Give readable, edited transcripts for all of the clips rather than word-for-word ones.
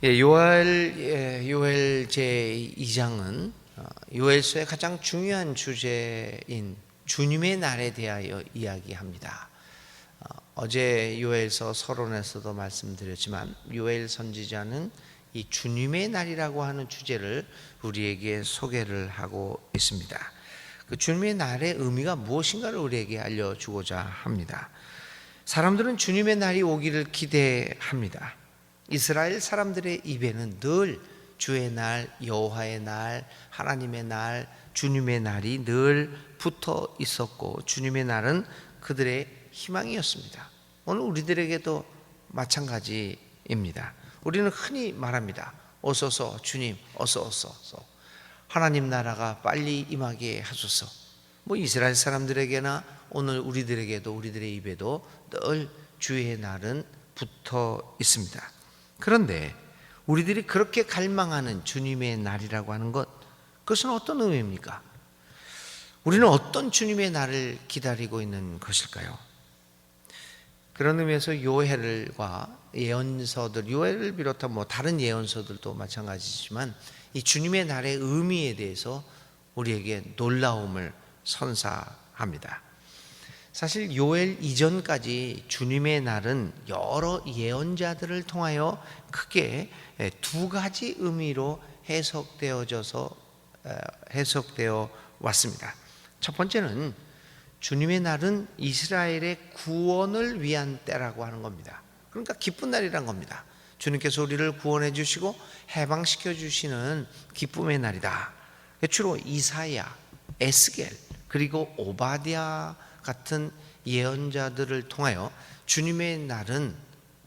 요엘 제 2장은 요엘서의 가장 중요한 주제인 주님의 날에 대하여 이야기합니다. 어제 요엘서 서론에서도 말씀드렸지만 요엘 선지자는 이 주님의 날이라고 하는 주제를 우리에게 소개를 하고 있습니다. 그 주님의 날의 의미가 무엇인가를 우리에게 알려주고자 합니다. 사람들은 주님의 날이 오기를 기대합니다. 이스라엘 사람들의 입에는 늘 주의 날, 여호와의 날, 하나님의 날, 주님의 날이 늘 붙어 있었고 주님의 날은 그들의 희망이었습니다. 오늘 우리들에게도 마찬가지입니다. 우리는 흔히 말합니다. 어서서 주님, 어서. 하나님 나라가 빨리 임하게 하소서. 이스라엘 사람들에게나 오늘 우리들에게도 우리들의 입에도 늘 주의 날은 붙어 있습니다. 그런데 우리들이 그렇게 갈망하는 주님의 날이라고 하는 것, 그것은 어떤 의미입니까? 우리는 어떤 주님의 날을 기다리고 있는 것일까요? 그런 의미에서 요엘과 예언서들, 요엘을 비롯한 다른 예언서들도 마찬가지지만 이 주님의 날의 의미에 대해서 우리에게 놀라움을 선사합니다. 사실 요엘 이전까지 주님의 날은 여러 예언자들을 통하여 크게 두 가지 의미로 해석되어 왔습니다. 첫 번째는 주님의 날은 이스라엘의 구원을 위한 때라고 하는 겁니다. 그러니까 기쁜 날이란 겁니다. 주님께서 우리를 구원해 주시고 해방시켜 주시는 기쁨의 날이다. 주로 이사야, 에스겔 그리고 오바댜 같은 예언자들을 통하여 주님의 날은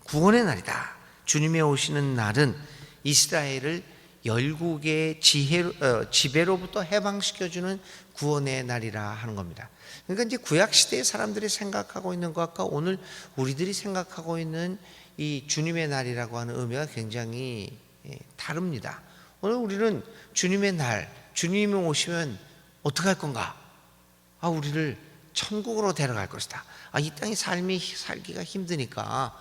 구원의 날이다. 주님의 오시는 날은 이스라엘을 열국의 지배로부터 해방시켜주는 구원의 날이라 하는 겁니다. 그러니까 이제 구약시대의 사람들이 생각하고 있는 것과 오늘 우리들이 생각하고 있는 이 주님의 날이라고 하는 의미가 굉장히 다릅니다. 오늘 우리는 주님의 날, 주님이 오시면 어떻게 할 건가? 우리를 천국으로 데려갈 것이다. 이 땅의 삶이 살기가 힘드니까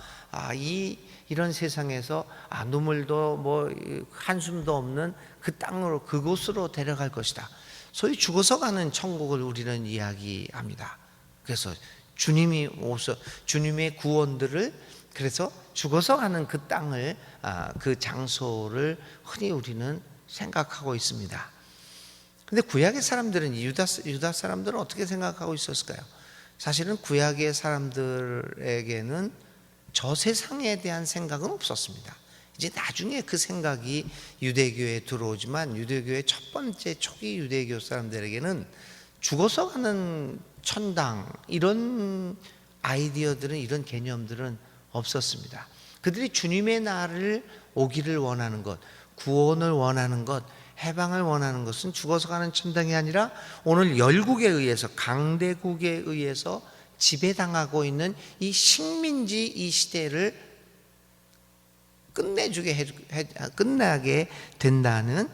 이런 세상에서 눈물도 한숨도 없는 그 땅으로 그곳으로 데려갈 것이다. 소위 죽어서 가는 천국을 우리는 이야기합니다. 그래서 주님이 오셔 주님의 구원들을 그래서 죽어서 가는 그 땅을 그 장소를 흔히 우리는 생각하고 있습니다. 근데 구약의 사람들은 유다 사람들은 어떻게 생각하고 있었을까요? 사실은 구약의 사람들에게는 저 세상에 대한 생각은 없었습니다. 이제 나중에 그 생각이 유대교에 들어오지만 유대교의 첫 번째 초기 유대교 사람들에게는 죽어서 가는 천당 이런 아이디어들은 이런 개념들은 없었습니다. 그들이 주님의 날을 오기를 원하는 것, 구원을 원하는 것, 해방을 원하는 것은 죽어서 가는 천당이 아니라 오늘 열국에 의해서 강대국에 의해서 지배당하고 있는 이 식민지 이 시대를 끝나게 된다는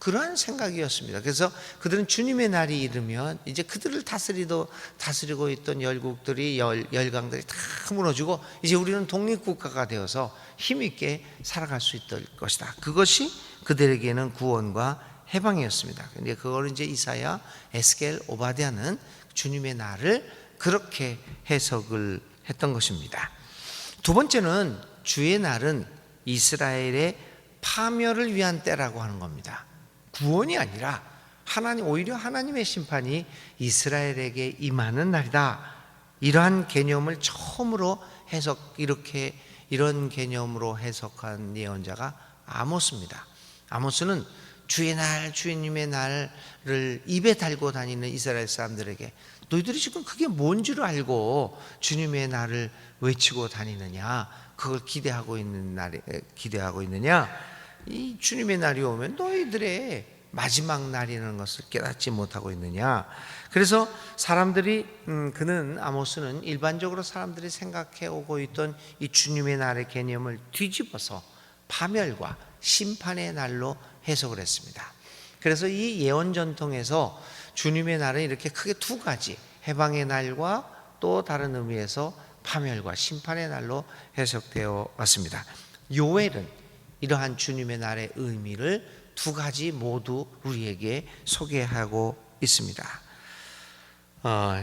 그러한 생각이었습니다. 그래서 그들은 주님의 날이 이르면 이제 그들을 다스리고 있던 열국들이 열강들이 다 무너지고 이제 우리는 독립국가가 되어서 힘있게 살아갈 수 있을 것이다. 그것이 그들에게는 구원과 해방이었습니다. 근데 그걸 이제 이사야, 에스겔, 오바댜는 주님의 날을 그렇게 해석을 했던 것입니다. 두 번째는 주의 날은 이스라엘의 파멸을 위한 때라고 하는 겁니다. 구원이 아니라 오히려 하나님의 심판이 이스라엘에게 임하는 날이다. 이러한 개념을 처음으로 이런 개념으로 해석한 예언자가 아모스입니다. 아모스는 주의 날, 주님의 날을 입에 달고 다니는 이스라엘 사람들에게 너희들이 지금 그게 뭔지를 알고 주님의 날을 외치고 다니느냐? 그걸 기대하고 있느냐? 이 주님의 날이 오면 너희들의 마지막 날이라는 것을 깨닫지 못하고 있느냐? 그래서 아모스는 일반적으로 사람들이 생각해 오고 있던 이 주님의 날의 개념을 뒤집어서 파멸과 심판의 날로 해석을 했습니다. 그래서 이 예언 전통에서 주님의 날은 이렇게 크게 두 가지, 해방의 날과 또 다른 의미에서 파멸과 심판의 날로 해석되어 왔습니다. 요엘은 이러한 주님의 날의 의미를 두 가지 모두 우리에게 소개하고 있습니다.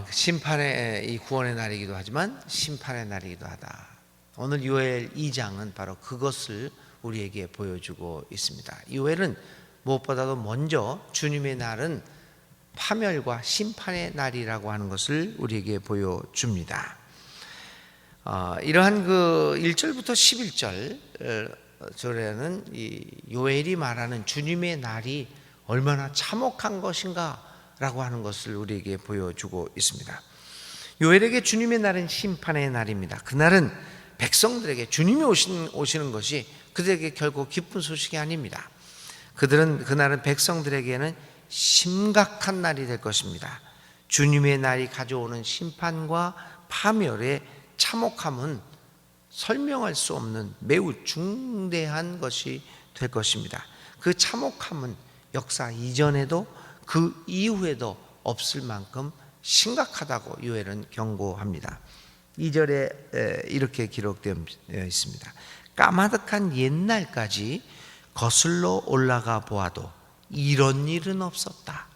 심판의 이 구원의 날이기도 하지만 심판의 날이기도 하다. 오늘 요엘 2장은 바로 그것을 우리에게 보여주고 있습니다. 요엘은 무엇보다도 먼저 주님의 날은 파멸과 심판의 날이라고 하는 것을 우리에게 보여줍니다. 이러한 그 1절부터 11절 절에는 이 요엘이 말하는 주님의 날이 얼마나 참혹한 것인가 라고 하는 것을 우리에게 보여주고 있습니다. 요엘에게 주님의 날은 심판의 날입니다. 그날은 백성들에게 주님이 오시는 것이 그들에게 결코 기쁜 소식이 아닙니다. 그날은 백성들에게는 심각한 날이 될 것입니다. 주님의 날이 가져오는 심판과 파멸의 참혹함은 설명할 수 없는 매우 중대한 것이 될 것입니다. 그 참혹함은 역사 이전에도 그 이후에도 없을 만큼 심각하다고 요엘은 경고합니다. 2절에 이렇게 기록되어 있습니다. 까마득한 옛날까지 거슬러 올라가 보아도 이런 일은 없었다.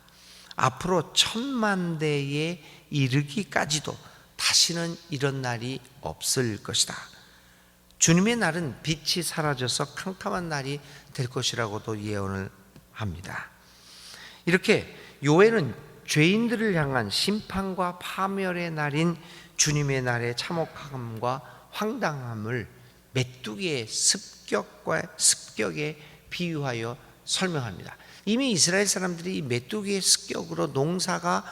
앞으로 천만대에 이르기까지도 다시는 이런 날이 없을 것이다. 주님의 날은 빛이 사라져서 캄캄한 날이 될 것이라고도 예언을 합니다. 이렇게 요엘은 죄인들을 향한 심판과 파멸의 날인 주님의 날의 참혹함과 황당함을 메뚜기의 습격에 비유하여 설명합니다. 이미 이스라엘 사람들이 이 메뚜기의 습격으로 농사가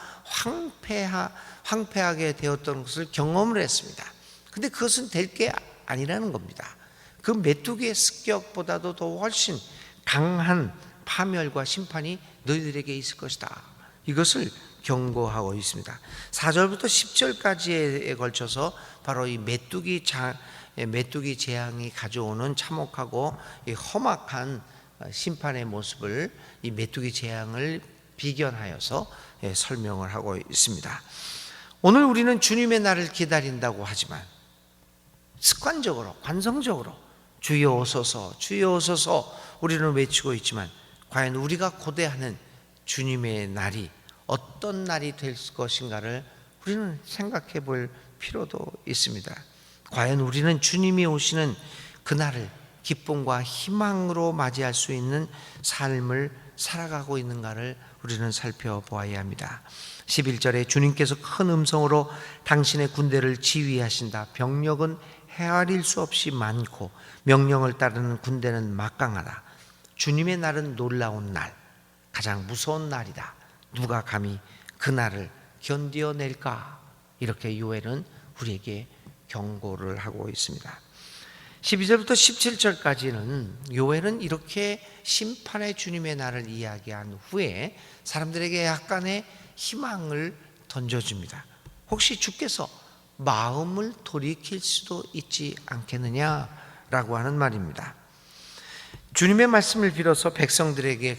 황폐하게 되었던 것을 경험을 했습니다. 근데 그것은 될 게 아니라는 겁니다. 그 메뚜기의 습격보다도 더 훨씬 강한 파멸과 심판이 너희들에게 있을 것이다. 이것을 경고하고 있습니다. 4절부터 10절까지에 걸쳐서 바로 이 메뚜기 재앙이 가져오는 참혹하고 험악한 심판의 모습을 이 메뚜기 재앙을 비견하여서 설명을 하고 있습니다. 오늘 우리는 주님의 날을 기다린다고 하지만 습관적으로, 관성적으로 주여 오소서, 주여 오소서 우리는 외치고 있지만 과연 우리가 고대하는 주님의 날이 어떤 날이 될 것인가를 우리는 생각해 볼 필요도 있습니다. 과연 우리는 주님이 오시는 그날을 기쁨과 희망으로 맞이할 수 있는 삶을 살아가고 있는가를 우리는 살펴보아야 합니다. 11절에 주님께서 큰 음성으로 당신의 군대를 지휘하신다. 병력은 헤아릴 수 없이 많고 명령을 따르는 군대는 막강하다. 주님의 날은 놀라운 날, 가장 무서운 날이다. 누가 감히 그 날을 견뎌낼까? 이렇게 요엘은 우리에게 경고를 하고 있습니다. 12절부터 17절까지는 요엘은 이렇게 심판의 주님의 날을 이야기한 후에 사람들에게 약간의 희망을 던져줍니다. 혹시 주께서 마음을 돌이킬 수도 있지 않겠느냐라고 하는 말입니다. 주님의 말씀을 빌어서 백성들에게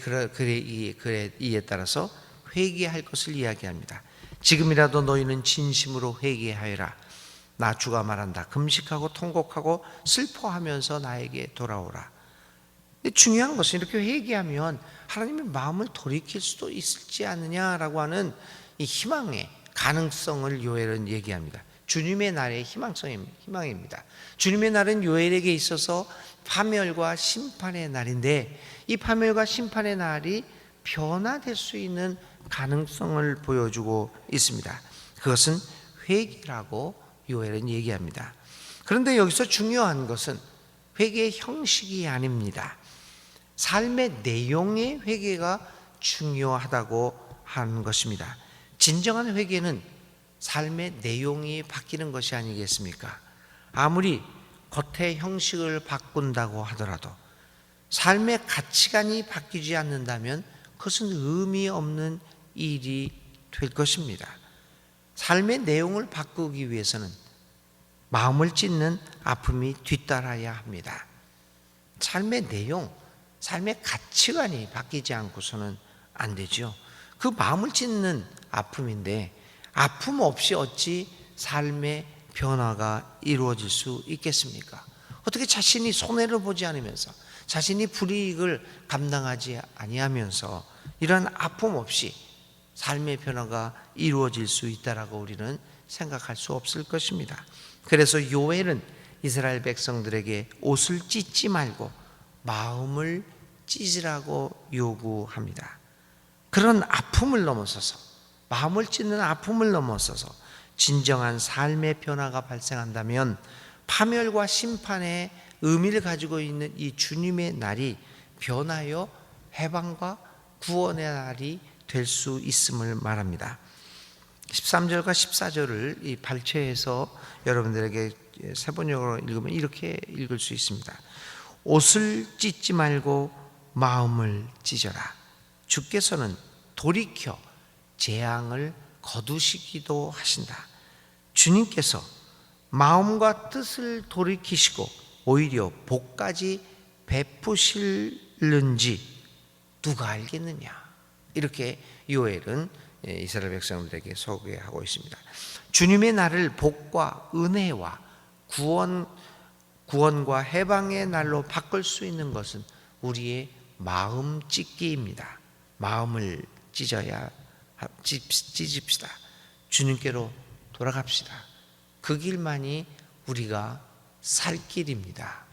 이에 따라서 회개할 것을 이야기합니다. 지금이라도 너희는 진심으로 회개하여라. 나 주가 말한다. 금식하고 통곡하고 슬퍼하면서 나에게 돌아오라. 근데 중요한 것은 이렇게 회개하면 하나님의 마음을 돌이킬 수도 있을지 않느냐라고 하는 이 희망의 가능성을 요엘은 얘기합니다. 주님의 날의 희망입니다. 주님의 날은 요엘에게 있어서 파멸과 심판의 날인데 이 파멸과 심판의 날이 변화될 수 있는 가능성을 보여주고 있습니다. 그것은 회개라고 요엘은 얘기합니다. 그런데 여기서 중요한 것은 회개의 형식이 아닙니다. 삶의 내용의 회개가 중요하다고 하는 것입니다. 진정한 회개는 삶의 내용이 바뀌는 것이 아니겠습니까? 아무리 겉의 형식을 바꾼다고 하더라도 삶의 가치관이 바뀌지 않는다면 그것은 의미 없는 일이 될 것입니다. 삶의 내용을 바꾸기 위해서는 마음을 찢는 아픔이 뒤따라야 합니다. 삶의 내용, 삶의 가치관이 바뀌지 않고서는 안 되죠. 그 마음을 찢는 아픔인데 아픔 없이 어찌 삶의 변화가 이루어질 수 있겠습니까? 어떻게 자신이 손해를 보지 않으면서 자신이 불이익을 감당하지 아니하면서 이러한 아픔 없이 삶의 변화가 이루어질 수 있다라고 우리는 생각할 수 없을 것입니다. 그래서 요엘은 이스라엘 백성들에게 옷을 찢지 말고 마음을 찢으라고 요구합니다. 그런 아픔을 넘어서서, 마음을 찢는 아픔을 넘어서서 진정한 삶의 변화가 발생한다면 파멸과 심판의 의미를 가지고 있는 이 주님의 날이 변하여 해방과 구원의 날이 될 수 있음을 말합니다. 13절과 14절을 이 발췌해서 여러분들에게 세번역으로 읽으면 이렇게 읽을 수 있습니다. 옷을 찢지 말고 마음을 찢어라. 주께서는 돌이켜 재앙을 거두시기도 하신다. 주님께서 마음과 뜻을 돌이키시고 오히려 복까지 베푸실는지 누가 알겠느냐. 이렇게 요엘은 이스라엘 백성들에게 소개하고 있습니다. 주님의 날을 복과 은혜와 구원과 해방의 날로 바꿀 수 있는 것은 우리의 마음 찢기입니다. 마음을 찢읍시다. 주님께로 돌아갑시다. 그 길만이 우리가 살 길입니다.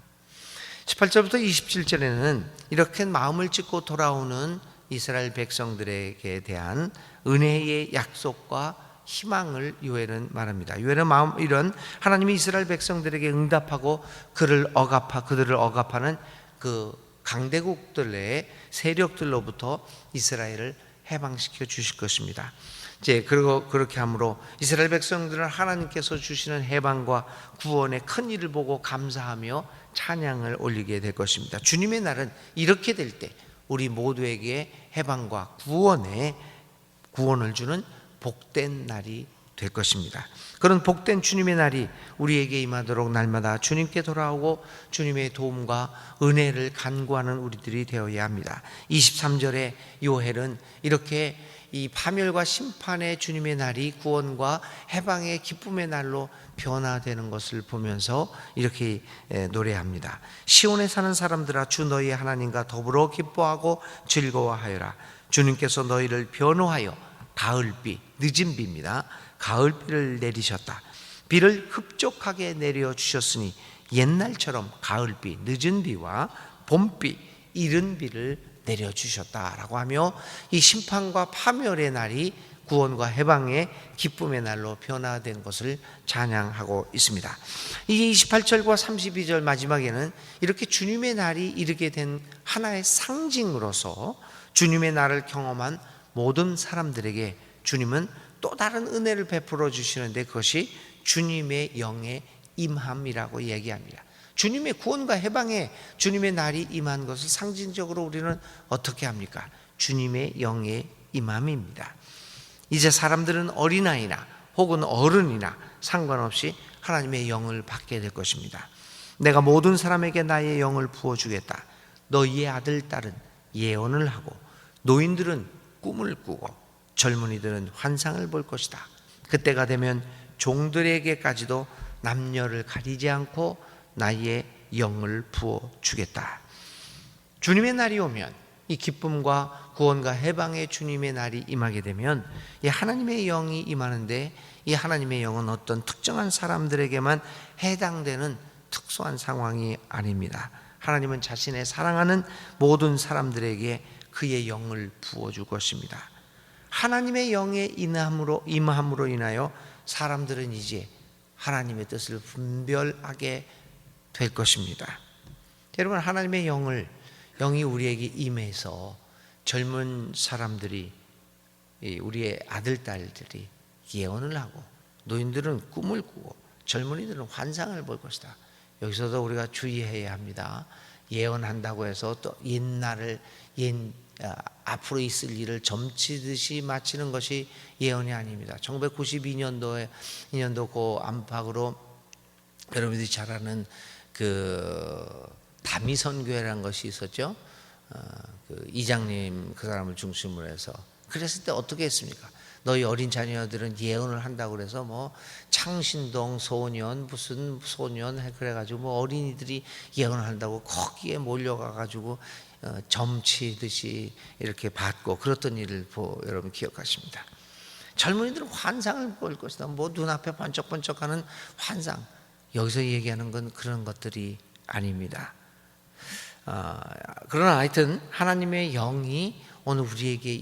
18절부터 27절에는 이렇게 마음을 찢고 돌아오는 이스라엘 백성들에게 대한 은혜의 약속과 희망을 요엘은 말합니다. 요엘은 이런 하나님이 이스라엘 백성들에게 응답하고 그들을 억압하는 그 강대국들의 세력들로부터 이스라엘을 해방시켜 주실 것입니다. 그리고 그렇게 함으로 이스라엘 백성들은 하나님께서 주시는 해방과 구원의 큰 일을 보고 감사하며 찬양을 올리게 될 것입니다. 주님의 날은 이렇게 될 때 우리 모두에게 해방과 구원을 주는 복된 날이 될 것입니다. 그런 복된 주님의 날이 우리에게 임하도록 날마다 주님께 돌아오고 주님의 도움과 은혜를 간구하는 우리들이 되어야 합니다. 23절에 요엘은 이렇게 이 파멸과 심판의 주님의 날이 구원과 해방의 기쁨의 날로 변화되는 것을 보면서 이렇게 노래합니다. 시온에 사는 사람들아, 주 너희의 하나님과 더불어 기뻐하고 즐거워하여라. 주님께서 너희를 변호하여 가을비, 늦은 비입니다. 가을비를 내리셨다. 비를 흡족하게 내려주셨으니 옛날처럼 가을비, 늦은 비와 봄비, 이른 비를 내려주셨다라고 하며 이 심판과 파멸의 날이 구원과 해방의 기쁨의 날로 변화된 것을 찬양하고 있습니다. 이 28절과 32절 마지막에는 이렇게 주님의 날이 이르게 된 하나의 상징으로서 주님의 날을 경험한 모든 사람들에게 주님은 또 다른 은혜를 베풀어 주시는데 그것이 주님의 영의 임함이라고 얘기합니다. 주님의 구원과 해방에 주님의 날이 임한 것을 상징적으로 우리는 어떻게 합니까? 주님의 영의 임함입니다. 이제 사람들은 어린아이나 혹은 어른이나 상관없이 하나님의 영을 받게 될 것입니다. 내가 모든 사람에게 나의 영을 부어주겠다. 너희의 아들, 딸은 예언을 하고 노인들은 꿈을 꾸고 젊은이들은 환상을 볼 것이다. 그때가 되면 종들에게까지도 남녀를 가리지 않고 나의 영을 부어주겠다. 주님의 날이 오면 이 기쁨과 구원과 해방의 주님의 날이 임하게 되면 이 하나님의 영이 임하는데 이 하나님의 영은 어떤 특정한 사람들에게만 해당되는 특수한 상황이 아닙니다. 하나님은 자신의 사랑하는 모든 사람들에게 그의 영을 부어줄 것입니다. 하나님의 영의 임함으로 인하여 사람들은 이제 하나님의 뜻을 분별하게 될 것입니다. 여러분, 하나님의 영이 우리에게 임해서 젊은 사람들이, 우리의 아들, 딸들이 예언을 하고 노인들은 꿈을 꾸고 젊은이들은 환상을 볼 것이다. 여기서도 우리가 주의해야 합니다. 예언한다고 해서 또 앞으로 있을 일을 점치듯이 마치는 것이 예언이 아닙니다. 1992년도 그 안팎으로 여러분들이 잘 아는 그 다미선교회라는 것이 있었죠. 그 이장님 그 사람을 중심으로 해서 그랬을 때 어떻게 했습니까? 너희 어린 자녀들은 예언을 한다고 그래서 뭐 창신동 소년 무슨 소년 그래가지고 뭐 어린이들이 예언을 한다고 거기에 몰려가가지고 점치듯이 이렇게 받고 그랬던 일을 여러분 기억하십니다. 젊은이들은 환상을 볼 것이다. 뭐 눈앞에 번쩍번쩍하는 환상. 여기서 얘기하는 건 그런 것들이 아닙니다. 그러나 하여튼 하나님의 영이 오늘 우리에게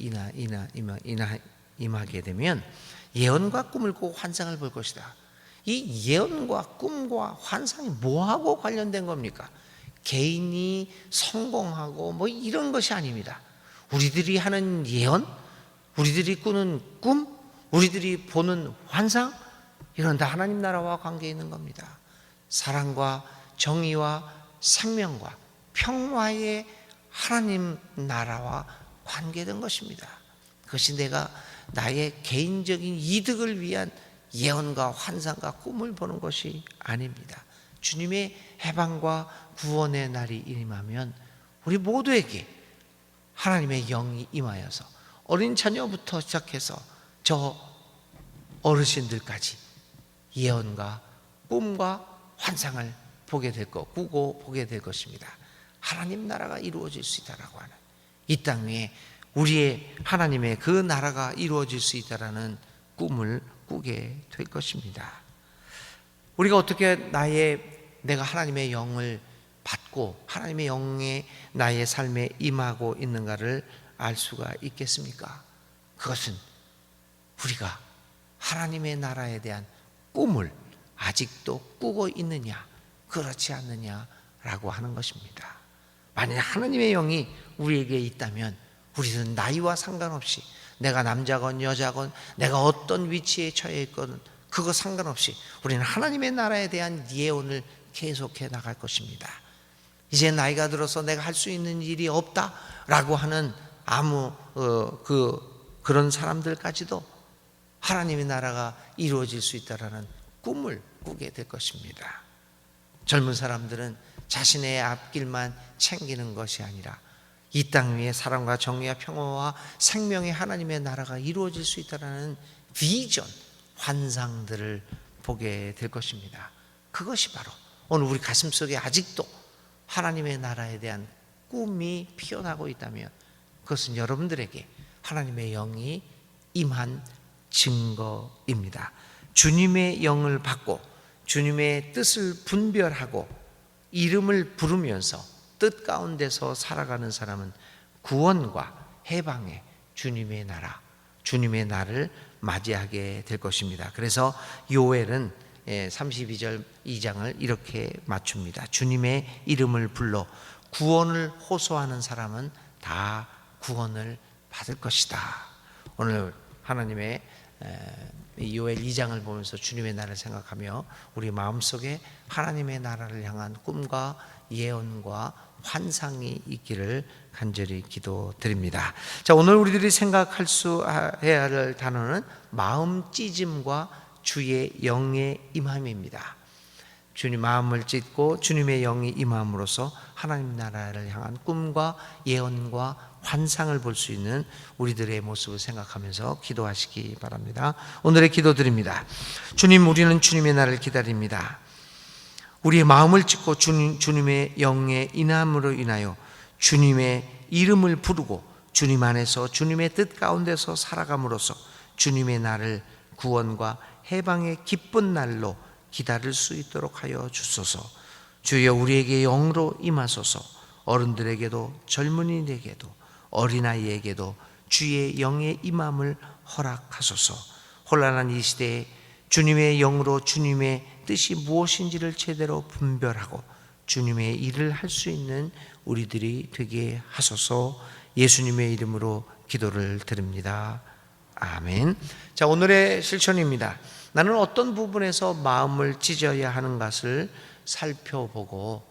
임하게 되면 예언과 꿈을 꾸고 환상을 볼 것이다. 이 예언과 꿈과 환상이 뭐하고 관련된 겁니까? 개인이 성공하고 뭐 이런 것이 아닙니다. 우리들이 하는 예언, 우리들이 꾸는 꿈, 우리들이 보는 환상, 이런 다 하나님 나라와 관계 있는 겁니다. 사랑과 정의와 생명과 평화의 하나님 나라와 관계된 것입니다. 그것이 내가 나의 개인적인 이득을 위한 예언과 환상과 꿈을 보는 것이 아닙니다. 주님의 해방과 구원의 날이 임하면 우리 모두에게 하나님의 영이 임하여서 어린 자녀부터 시작해서 저 어르신들까지 예언과 꿈과 환상을 보게 될 것, 꾸고 보게 될 것입니다. 하나님 나라가 이루어질 수 있다라고 하는, 이 땅 위에 우리의 하나님의 그 나라가 이루어질 수 있다라는 꿈을 꾸게 될 것입니다. 우리가 어떻게 내가 하나님의 영을 받고 하나님의 영에 나의 삶에 임하고 있는가를 알 수가 있겠습니까? 그것은 우리가 하나님의 나라에 대한 꿈을 아직도 꾸고 있느냐 그렇지 않느냐라고 하는 것입니다. 만약 하나님의 영이 우리에게 있다면 우리는 나이와 상관없이, 내가 남자건 여자건 내가 어떤 위치에 처해 있건 그거 상관없이 우리는 하나님의 나라에 대한 예언을 계속해 나갈 것입니다. 이제 나이가 들어서 내가 할 수 있는 일이 없다라고 하는 그런 사람들까지도 하나님의 나라가 이루어질 수 있다라는 꿈을 꾸게 될 것입니다. 젊은 사람들은 자신의 앞길만 챙기는 것이 아니라 이 땅 위에 사랑과 정의와 평화와 생명의 하나님의 나라가 이루어질 수 있다는 비전, 환상들을 보게 될 것입니다. 그것이 바로 오늘 우리 가슴속에 아직도 하나님의 나라에 대한 꿈이 피어나고 있다면 그것은 여러분들에게 하나님의 영이 임한 증거입니다. 주님의 영을 받고 주님의 뜻을 분별하고 이름을 부르면서 뜻 가운데서 살아가는 사람은 구원과 해방의 주님의 나라, 주님의 날을 맞이하게 될 것입니다. 그래서 요엘은 32절 2장을 이렇게 맞춥니다. 주님의 이름을 불러 구원을 호소하는 사람은 다 구원을 받을 것이다. 오늘 하나님의 요엘 2장을 보면서 주님의 나라를 생각하며 우리 마음속에 하나님의 나라를 향한 꿈과 예언과 환상이 있기를 간절히 기도드립니다. 자, 오늘 우리들이 해야 할 단어는 마음 찢음과 주의 영의 임함입니다. 주님 마음을 찢고 주님의 영이 임함으로써 하나님 나라를 향한 꿈과 예언과 환상을 볼 수 있는 우리들의 모습을 생각하면서 기도하시기 바랍니다. 오늘의 기도드립니다. 주님, 우리는 주님의 날을 기다립니다. 우리의 마음을 찢고 주님의 영의 인함으로 인하여 주님의 이름을 부르고 주님 안에서 주님의 뜻 가운데서 살아감으로써 주님의 날을 구원과 해방의 기쁜 날로 기다릴 수 있도록 하여 주소서. 주여, 우리에게 영으로 임하소서. 어른들에게도 젊은이에게도 어린아이에게도 주의 영의 임함을 허락하소서. 혼란한 이 시대에 주님의 영으로 주님의 뜻이 무엇인지를 제대로 분별하고 주님의 일을 할 수 있는 우리들이 되게 하소서. 예수님의 이름으로 기도를 드립니다. 아멘. 자, 오늘의 실천입니다. 나는 어떤 부분에서 마음을 찢어야 하는 것을 살펴보고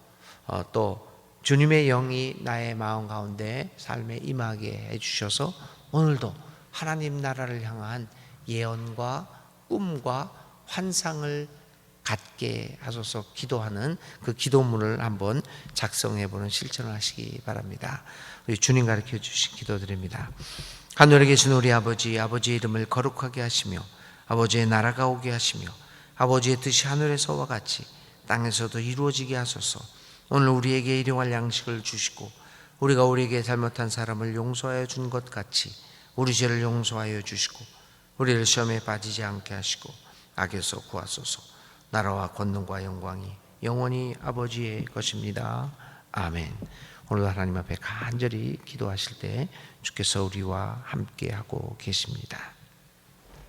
또 주님의 영이 나의 마음 가운데 삶에 임하게 해주셔서 오늘도 하나님 나라를 향한 예언과 꿈과 환상을 갖게 하소서 기도하는 그 기도문을 한번 작성해 보는 실천을 하시기 바랍니다. 우리 주님 가르쳐 주신 기도드립니다. 하늘에 계신 우리 아버지, 아버지의 이름을 거룩하게 하시며 아버지의 나라가 오게 하시며 아버지의 뜻이 하늘에서와 같이 땅에서도 이루어지게 하소서. 오늘 우리에게 일용할 양식을 주시고 우리가 우리에게 잘못한 사람을 용서하여 준 것 같이 우리 죄를 용서하여 주시고 우리를 시험에 빠지지 않게 하시고 악에서 구하소서. 나라와 권능과 영광이 영원히 아버지의 것입니다. 아멘. 오늘 하나님 앞에 간절히 기도하실 때 주께서 우리와 함께하고 계십니다.